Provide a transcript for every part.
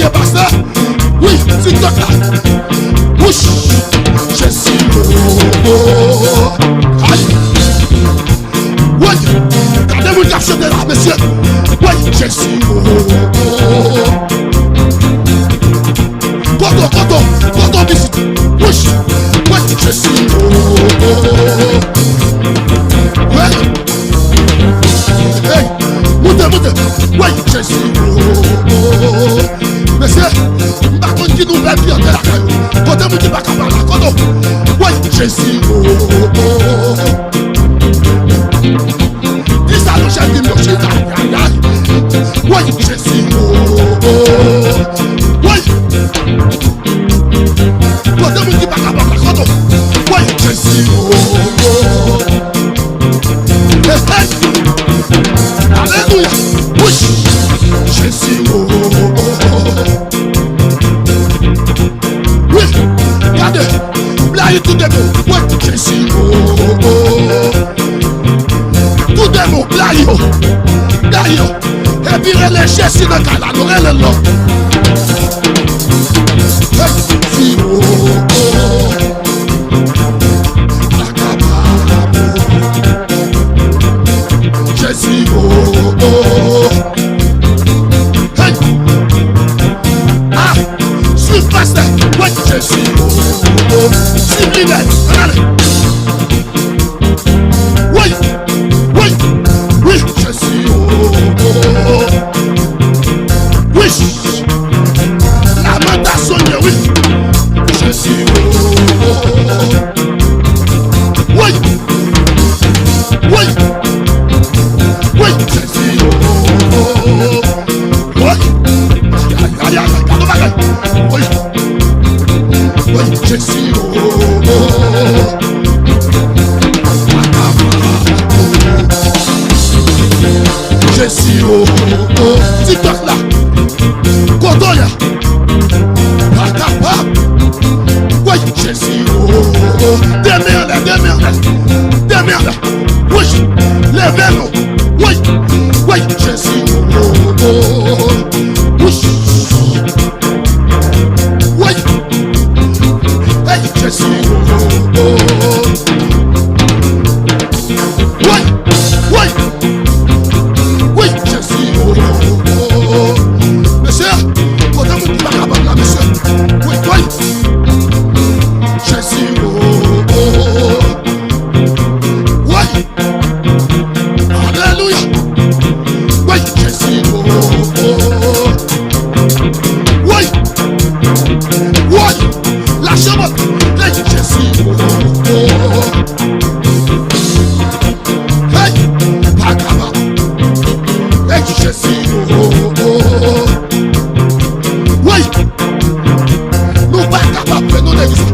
pasteur. Oui, TikTok là. Ouch, je suis aïe. Oui, regardez-moi le caption de là, monsieur. Oui, je suis Coton, visite. Ouch, oui, je suis ouais. Hey, montez. Oui, je suis monsieur, par contre, qui nous fait bien de la caillou. Quand on dit pas qu'à parler, quand on. Oui, je suis dis ça, le chef de l'Ochine. Oui, je suis oui. Quand on dit pas qu'à parler, quand on. Oui, je suis alléluia. Oui, je suis oui, regardez, là il y a tout des mots. Oui, je suis tout des mots, là il y a. Et puis les chaises dans le cas là, l'oreille là. Si je suis hey. Ah, suis pasteur. Ouais, je suis sublimaire. Regardez. Oui, je suis oui. Lamentation, oui. Je suis oui. Oui, je suis oui. Oui, je suis je suis TikTok là. Kotoya. Oui, je suis Démerde. Oui, levez-nous. Oui, je suis oui, hey, je suis oui, je suis monsieur, quand on dit pas capable là, monsieur. Oui, je suis oui, alléluia. Oui, je suis oui, lâchez-moi. Hey, je suis hey, pas capable. Hey, je suis oui, nous pas capable de nous déguiser.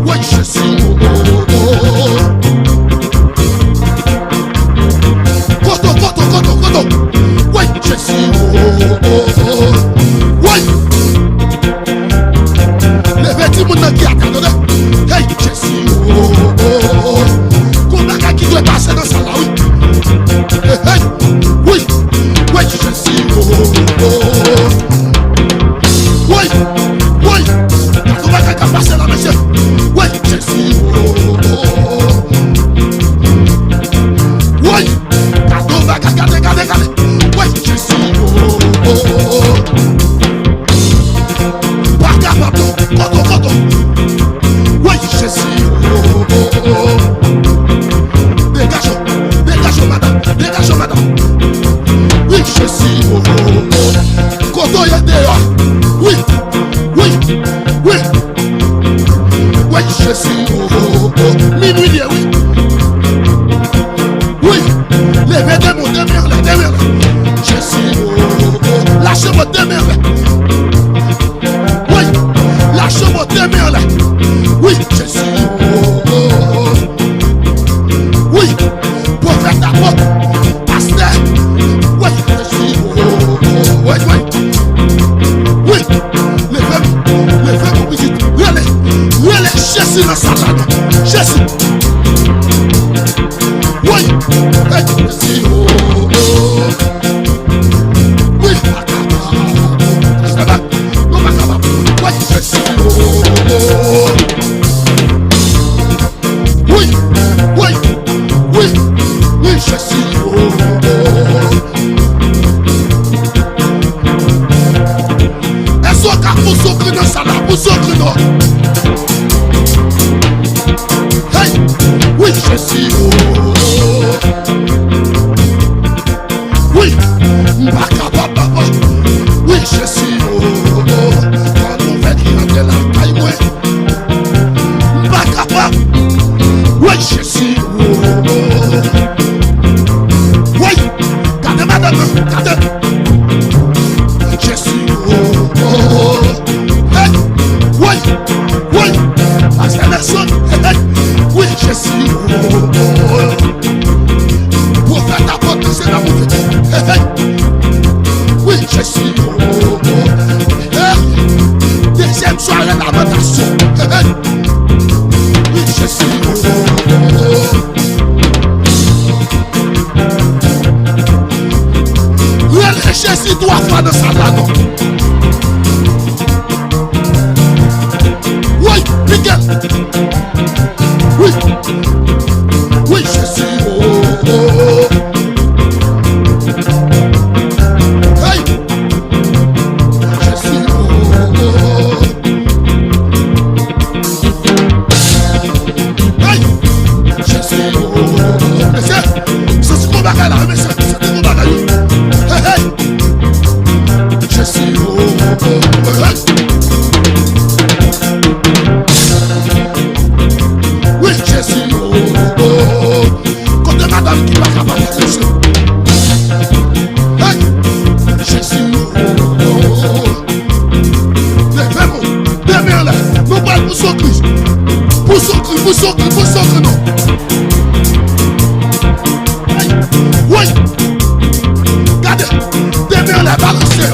Oui, je suis Coton. Oui, je suis oui. Les vêtements qui attendent. Hey, je suis comment qui doit passer dans ça là, oui. Hey, oui, je suis oui. Comment qui passer là, monsieur. Oui, je suis oui. Regardez. Oui, je suis Coton. Oui, je suis Dégagez, madame. Oui, je suis Coton, il y a dehors. Oui, je suis minuit, oui, levez des mots, demeure. Je suis lâchez-moi, demeure. de ça là, vous autres non. Hey, oui, je suis oui, Mbaka papa. Oui, je suis quand on fait qu'il y a de la taille, moi. Mbaka papa. Oui, je suis oui, gardez madame, gardez. Je suis hey, oui, oui, parce que la sonne, hey, oui, je suis pour faire ta porte, c'est la montée. Hey, hey, oui, je suis hey, deuxième soirée lamentation. Hey, hey, oui, je suis je suis toi, frère de Salano. Oui, Miguel. Oui, oui, je suis hey, je suis hey, je suis c'est ce qu'on va faire là, mais c'est ce qu'on va faire. Hey, hey. Je suis oui, je suis côté madame qui va capable de se hey, je suis les femmes, les mères là, nous parlons pour son Christ, non. Hey, oui, regardez, des mères là, balancez.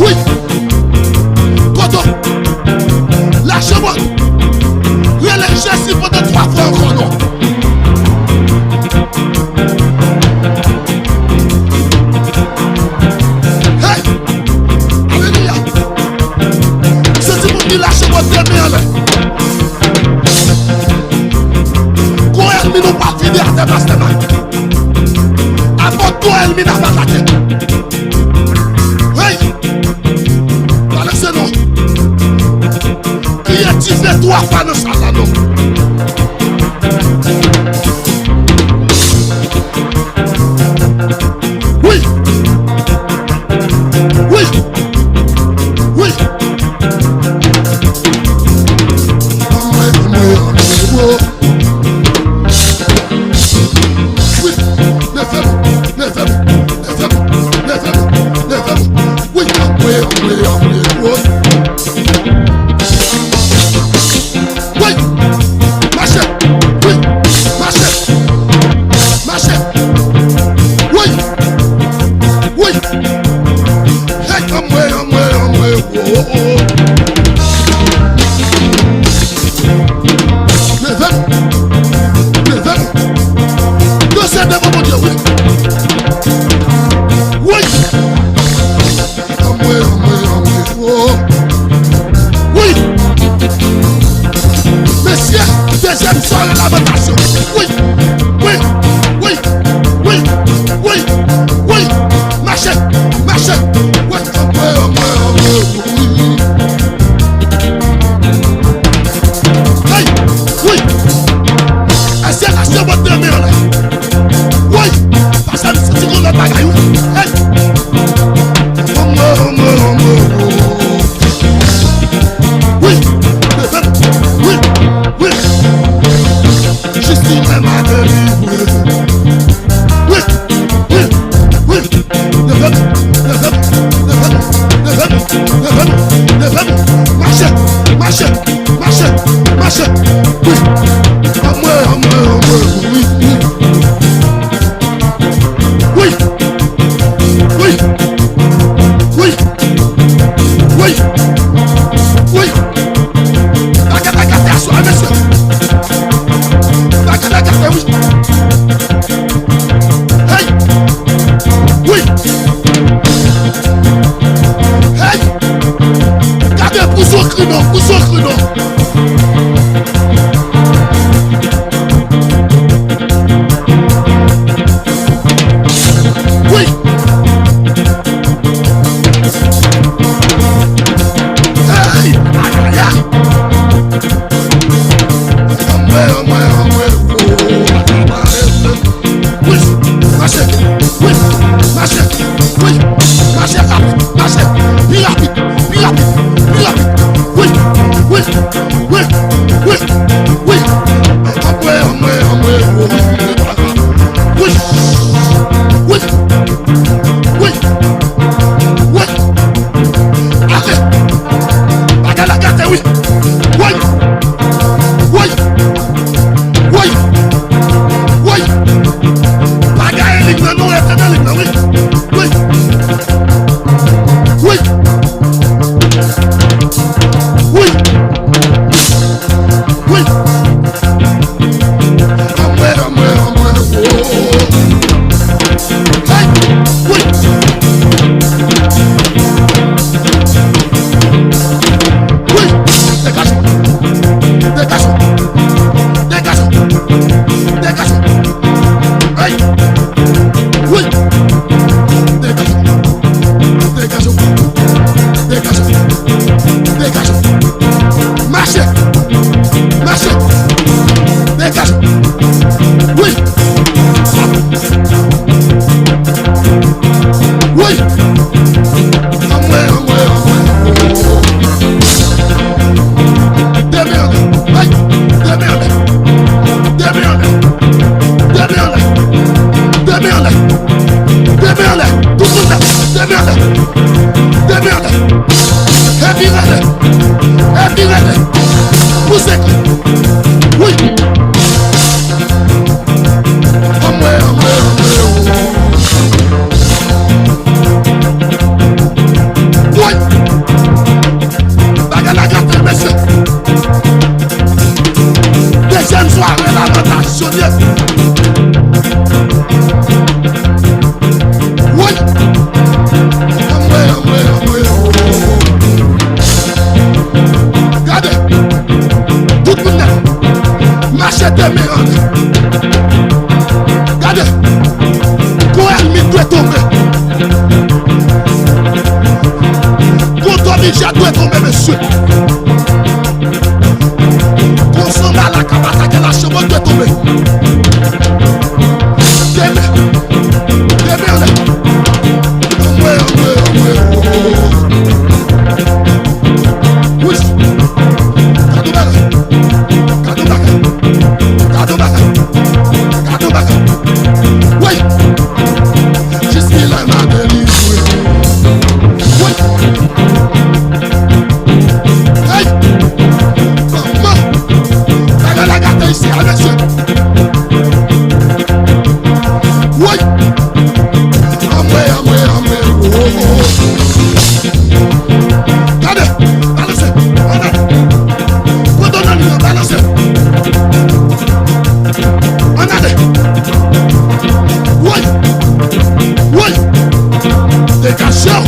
Oui, Koto, lâchez-moi. Relâchez-moi pendant 3 fois encore, non. Hey, alléluia. C'est pour dire lâchez-moi demain là. Quand elle ne nous pas finir à tes bastements. Avant toi, elle ne n'a pas la tête. Créativez-toi, fan de Salano. Oui, oui, oui. Deuxième soirée de lamentation. Oui, oui, oui, oui, oui, oui. Marchez, marchez. Oui, oui. Hey, oui. Assez votre mère là. Oui, parce que c'est qu'on a bagaille. Hey. Oui, oui, oui. Je suis vraiment délivré. Oui, oui, oui. Le verbe. Marchez, marchez, marchez, marchez. Oui. À moi, oui, oui. Oui, oui, oui, oui, oui. Bagatagata, sois monsieur. Bagatagata, oui. Hey, oui. Hey, gardez pour son créneau, pour son créneau. Oui. Oui, oui, oui. Oui, oui, oui, oui. Allez, bagarre la gâte, oui. Oui, oui, oui, oui. Bagarre l'hymne, non, éternel l'hymne, oui. Oui, oui, oui, oui. Hey, oui. Oui, dégage, dégage, dégage, dégage. Hey, oui, dégage, dégage, dégage, dégage. Marchez, marchez, dégage. Oui. Oui. Démerde. Aïe. Démerde. Démerde. Démerde. Démerde. Démerde. Tout le monde. Démerde. Démerde. Épirade. Épirade. Poussez. Oui. Oui. Bagarre la gâte, messieurs. Deuxième soirée, la rotation. Oui. Regardez. Tout le monde. Marchez de merde. Regardez. Quand elle doit tomber. Déjà doit tomber, monsieur. Consomme à la cabata que la chevaux doit tomber. Démerde. Oui. Kadobaka. Oui. Je suis la main de l'île. Oui. Hey! Maman! La gâte ici, monsieur! Oui! Amoué! Regardez! Balancez! Redonnez-le, balancez! Regardez! Oui! Dégagez!